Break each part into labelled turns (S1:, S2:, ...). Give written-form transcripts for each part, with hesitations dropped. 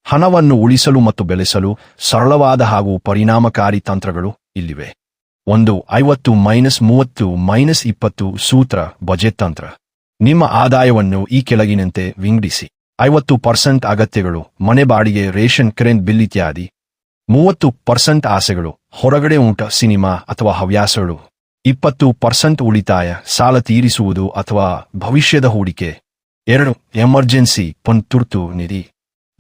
S1: ಹಣವನ್ನು ಉಳಿಸಲು ಮತ್ತು ಬೆಳೆಸಲು ಸರಳವಾದ ಹಾಗೂ ಪರಿಣಾಮಕಾರಿ ತಂತ್ರಗಳು ಇಲ್ಲಿವೆ. 50-30-20 ಸೂತ್ರ ಬಜೆಟ್ ತಂತ್ರ. ನಿಮ್ಮ ಆದಾಯವನ್ನು ಈ ಕೆಳಗಿನಂತೆ ವಿಂಗಡಿಸಿ. 50% ಅಗತ್ಯಗಳು, ಮನೆ ಬಾಡಿಗೆ, ರೇಷನ್, ಕರೆಂಟ್ ಬಿಲ್ ಇತ್ಯಾದಿ. 30% ಆಸೆಗಳು, ಹೊರಗಡೆ ಊಟ, ಸಿನಿಮಾ ಅಥವಾ ಹವ್ಯಾಸಗಳು. 20% ಉಳಿತಾಯ, ಸಾಲ ತೀರಿಸುವುದು ಅಥವಾ ಭವಿಷ್ಯದ ಹೂಡಿಕೆ. 2 ಎಮರ್ಜೆನ್ಸಿ ಫಂಡ್, ತುರ್ತು ನಿಧಿ.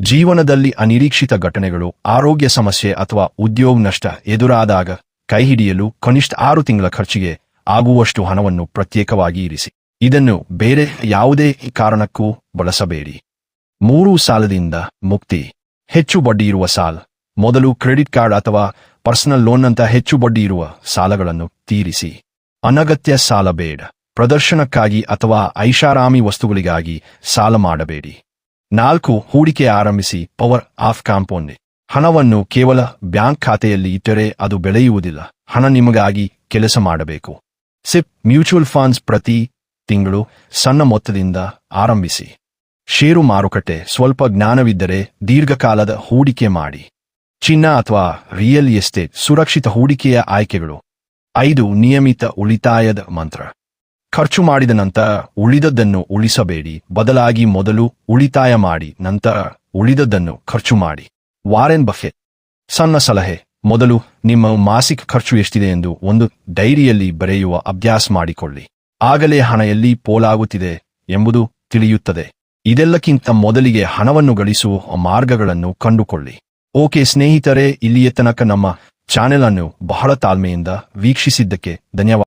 S1: ಜೀವನದಲ್ಲಿ ಅನಿರೀಕ್ಷಿತ ಘಟನೆಗಳು, ಆರೋಗ್ಯ ಸಮಸ್ಯೆ ಅಥವಾ ಉದ್ಯೋಗ ನಷ್ಟ ಎದುರಾದಾಗ ಕೈಹಿಡಿಯಲು ಕನಿಷ್ಠ 6 ತಿಂಗಳ ಖರ್ಚಿಗೆ ಆಗುವಷ್ಟು ಹಣವನ್ನು ಪ್ರತ್ಯೇಕವಾಗಿ ಇರಿಸಿ. ಇದನ್ನು ಬೇರೆ ಯಾವುದೇ ಕಾರಣಕ್ಕೂ ಬಳಸಬೇಡಿ. 3 ಸಾಲದಿಂದ ಮುಕ್ತಿ. ಹೆಚ್ಚು ಬಡ್ಡಿಯಿರುವ ಸಾಲ. ಮೊದಲು ಕ್ರೆಡಿಟ್ ಕಾರ್ಡ್ ಅಥವಾ ಪರ್ಸನಲ್ ಲೋನ್ನಂಥ ಹೆಚ್ಚು ಬಡ್ಡಿಯಿರುವ ಸಾಲಗಳನ್ನು ತೀರಿಸಿ. ಅನಗತ್ಯ ಸಾಲ ಬೇಡ. ಪ್ರದರ್ಶನಕ್ಕಾಗಿ ಅಥವಾ ಐಷಾರಾಮಿ ವಸ್ತುಗಳಿಗಾಗಿ ಸಾಲ ಮಾಡಬೇಡಿ. 4 ಹೂಡಿಕೆ ಆರಂಭಿಸಿ. Power of compounding. ಹಣವನ್ನು ಕೇವಲ ಬ್ಯಾಂಕ್ ಖಾತೆಯಲ್ಲಿ ಇಟ್ಟರೆ ಅದು ಬೆಳೆಯುವುದಿಲ್ಲ. ಹಣ ನಿಮಗಾಗಿ ಕೆಲಸ ಮಾಡಬೇಕು. SIP mutual funds. ಪ್ರತಿ ತಿಂಗಳು ಸಣ್ಣ ಮೊತ್ತದಿಂದ ಆರಂಭಿಸಿ. ಷೇರು ಮಾರುಕಟ್ಟೆ. ಸ್ವಲ್ಪ ಜ್ಞಾನವಿದ್ದರೆ ದೀರ್ಘಕಾಲದ ಹೂಡಿಕೆ ಮಾಡಿ. ಚಿನ್ನ ಅಥವಾ ರಿಯಲ್ ಎಸ್ಟೇಟ್. ಸುರಕ್ಷಿತ ಹೂಡಿಕೆಯ ಆಯ್ಕೆಗಳು. 5 ನಿಯಮಿತ ಉಳಿತಾಯದ ಮಂತ್ರ. ಖರ್ಚು ಮಾಡಿದ ನಂತರ ಉಳಿದದ್ದನ್ನು ಉಳಿಸಬೇಡಿ. ಬದಲಾಗಿ ಮೊದಲು ಉಳಿತಾಯ ಮಾಡಿ, ನಂತರ ಉಳಿದದ್ದನ್ನು ಖರ್ಚು ಮಾಡಿ. Warren Buffett. ಸಣ್ಣ ಸಲಹೆ. ಮೊದಲು ನಿಮ್ಮ ಮಾಸಿಕ ಖರ್ಚು ಎಷ್ಟಿದೆ ಎಂದು ಒಂದು ಡೈರಿಯಲ್ಲಿ ಬರೆಯುವ ಅಭ್ಯಾಸ ಮಾಡಿಕೊಳ್ಳಿ. ಆಗಲೇ ಹಣ ಎಲ್ಲಿ ಪೋಲಾಗುತ್ತಿದೆ ಎಂಬುದು ತಿಳಿಯುತ್ತದೆ. ಇದೆಲ್ಲಕ್ಕಿಂತ ಮೊದಲಿಗೆ ಹಣವನ್ನು ಗಳಿಸುವ ಮಾರ್ಗಗಳನ್ನು ಕಂಡುಕೊಳ್ಳಿ. ಓಕೆ ಸ್ನೇಹಿತರೆ, ಇಲ್ಲಿಯ ತನಕ ನಮ್ಮ ಚಾನೆಲ್ ಅನ್ನು ಬಹಳ ತಾಳ್ಮೆಯಿಂದ ವೀಕ್ಷಿಸಿದ್ದಕ್ಕೆ ಧನ್ಯವಾದ.